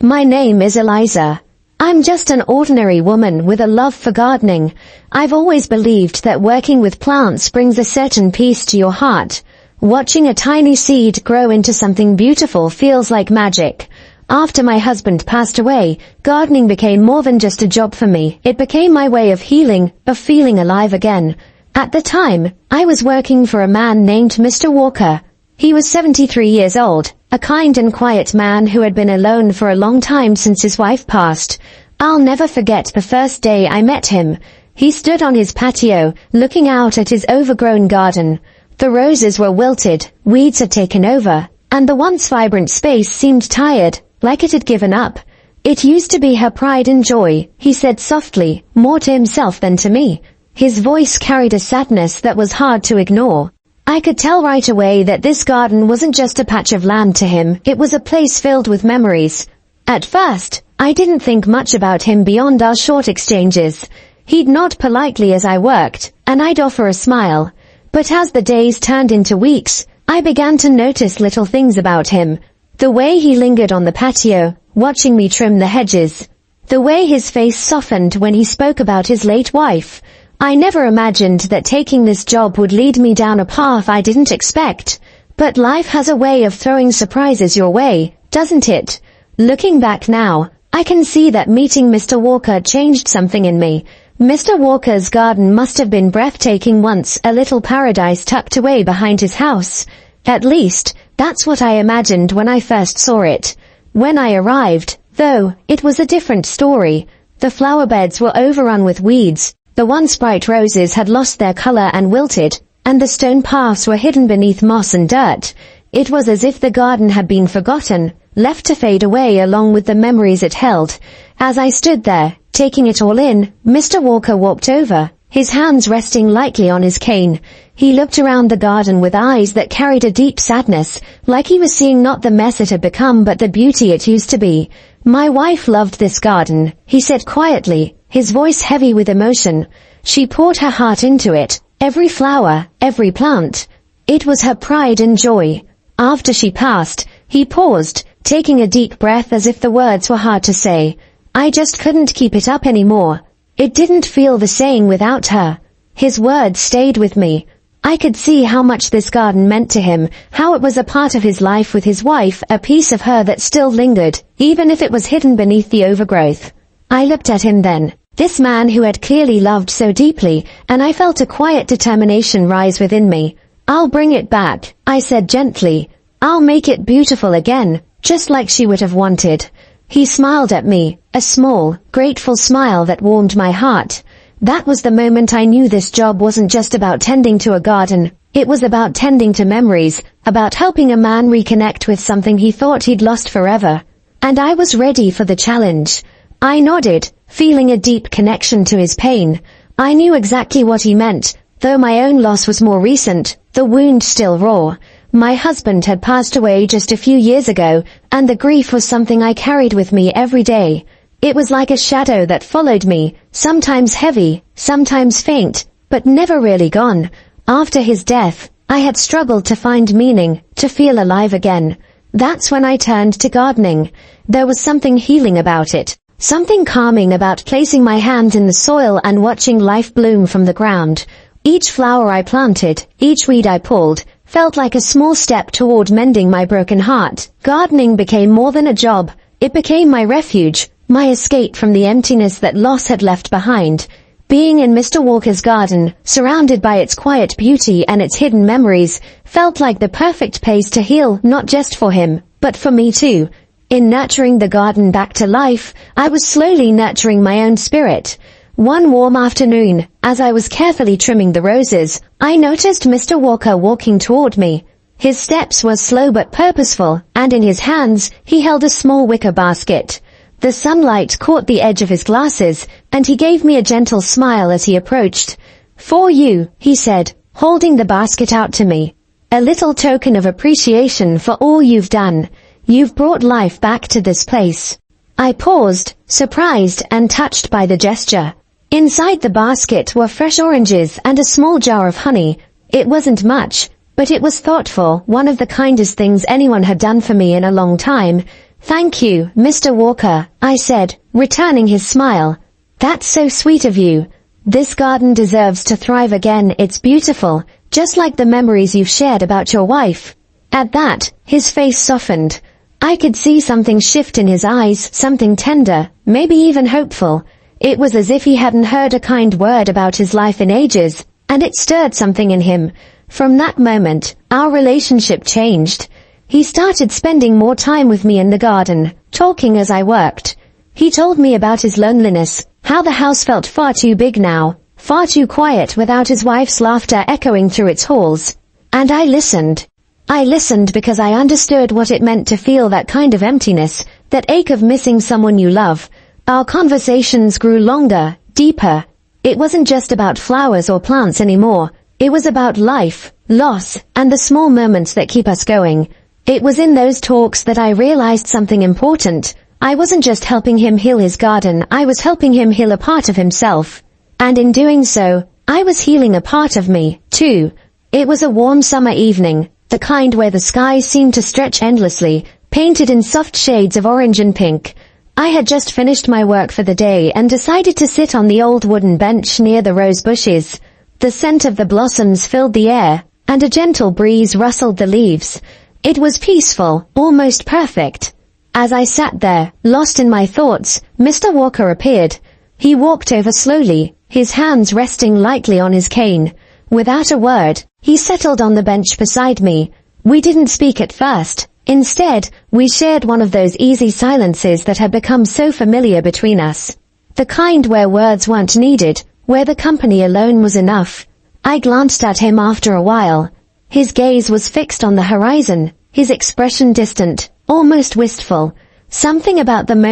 My name is Eliza. I'm just an ordinary woman with a love for gardening. I've always believed that working with plants brings a certain peace to your heart. Watching a tiny seed grow into something beautiful feels like magic. After my husband passed away, gardening became more than just a job for me. It became my way of healing, of feeling alive again. At the time, I was working for a man named Mr. Walker. He was 73 years old, a kind and quiet man who had been alone for a long time since his wife passed. I'll never forget the first day I met him. He stood on his patio, looking out at his overgrown garden. The roses were wilted, weeds had taken over, and the once vibrant space seemed tired, like it had given up. It used to be her pride and joy, he said softly, more to himself than to me. His voice carried a sadness that was hard to ignore. I could tell right away that this garden wasn't just a patch of land to him, it was a place filled with memories. At first, I didn't think much about him beyond our short exchanges. He'd nod politely as I worked, and I'd offer a smile. But as the days turned into weeks, I began to notice little things about him. The way he lingered on the patio, watching me trim the hedges. The way his face softened when he spoke about his late wife. I never imagined that taking this job would lead me down a path I didn't expect. But life has a way of throwing surprises your way, doesn't it? Looking back now, I can see that meeting Mr. Walker changed something in me. Mr. Walker's garden must have been breathtaking once, a little paradise tucked away behind his house. At least, that's what I imagined when I first saw it. When I arrived, though, it was a different story. The flower beds were overrun with weeds. The once bright roses had lost their color and wilted, and the stone paths were hidden beneath moss and dirt. It was as if the garden had been forgotten, left to fade away along with the memories it held. As I stood there, taking it all in, Mr. Walker walked over, his hands resting lightly on his cane. He looked around the garden with eyes that carried a deep sadness, like he was seeing not the mess it had become but the beauty it used to be. My wife loved this garden, he said quietly, his voice heavy with emotion. She poured her heart into it, every flower, every plant. It was her pride and joy. After she passed, he paused, taking a deep breath as if the words were hard to say. I just couldn't keep it up anymore. It didn't feel the same without her. His words stayed with me. I could see how much this garden meant to him, how it was a part of his life with his wife, a piece of her that still lingered, even if it was hidden beneath the overgrowth. I looked at him then, this man who had clearly loved so deeply, and I felt a quiet determination rise within me. I'll bring it back, I said gently. I'll make it beautiful again, just like she would have wanted. He smiled at me, a small, grateful smile that warmed my heart. That was the moment I knew this job wasn't just about tending to a garden. It was about tending to memories, about helping a man reconnect with something he thought he'd lost forever. And I was ready for the challenge. I nodded, feeling a deep connection to his pain. I knew exactly what he meant, though my own loss was more recent, the wound still raw. My husband had passed away just a few years ago, and the grief was something I carried with me every day. It was like a shadow that followed me, sometimes heavy, sometimes faint, but never really gone. After his death, I had struggled to find meaning, to feel alive again. That's when I turned to gardening. There was something healing about it, something calming about placing my hands in the soil and watching life bloom from the ground. Each flower I planted, each weed I pulled, felt like a small step toward mending my broken heart. Gardening became more than a job. It became my refuge, my escape from the emptiness that loss had left behind. Being in Mr. Walker's garden, surrounded by its quiet beauty and its hidden memories, felt like the perfect place to heal, not just for him, but for me too. In nurturing the garden back to life, I was slowly nurturing my own spirit. One warm afternoon, as I was carefully trimming the roses, I noticed Mr. Walker walking toward me. His steps were slow but purposeful, and in his hands, he held a small wicker basket. The sunlight caught the edge of his glasses, and he gave me a gentle smile as he approached. "For you," he said, holding the basket out to me. "A little token of appreciation for all you've done. You've brought life back to this place." I paused, surprised and touched by the gesture. Inside the basket were fresh oranges and a small jar of honey. It wasn't much, but it was thoughtful, one of the kindest things anyone had done for me in a long time. "Thank you, Mr. Walker," I said, returning his smile. "That's so sweet of you. This garden deserves to thrive again. It's beautiful, just like the memories you've shared about your wife." At that, his face softened. I could see something shift in his eyes, something tender, maybe even hopeful. It was as if he hadn't heard a kind word about his life in ages, and it stirred something in him. From that moment, our relationship changed. He started spending more time with me in the garden, talking as I worked. He told me about his loneliness, how the house felt far too big now, far too quiet without his wife's laughter echoing through its halls. And I listened. I listened because I understood what it meant to feel that kind of emptiness, that ache of missing someone you love. Our conversations grew longer, deeper. It wasn't just about flowers or plants anymore. It was about life, loss, and the small moments that keep us going. It was in those talks that I realized something important. I wasn't just helping him heal his garden, I was helping him heal a part of himself. And in doing so, I was healing a part of me, too. It was a warm summer evening, the kind where the sky seemed to stretch endlessly, painted in soft shades of orange and pink. I had just finished my work for the day and decided to sit on the old wooden bench near the rose bushes. The scent of the blossoms filled the air, and a gentle breeze rustled the leaves. It was peaceful, almost perfect. As I sat there, lost in my thoughts, Mr. Walker appeared. He walked over slowly, his hands resting lightly on his cane. Without a word, he settled on the bench beside me. We didn't speak at first. Instead, we shared one of those easy silences that had become so familiar between us. The kind where words weren't needed, where the company alone was enough. I glanced at him after a while. His gaze was fixed on the horizon, his expression distant, almost wistful. Something about the moment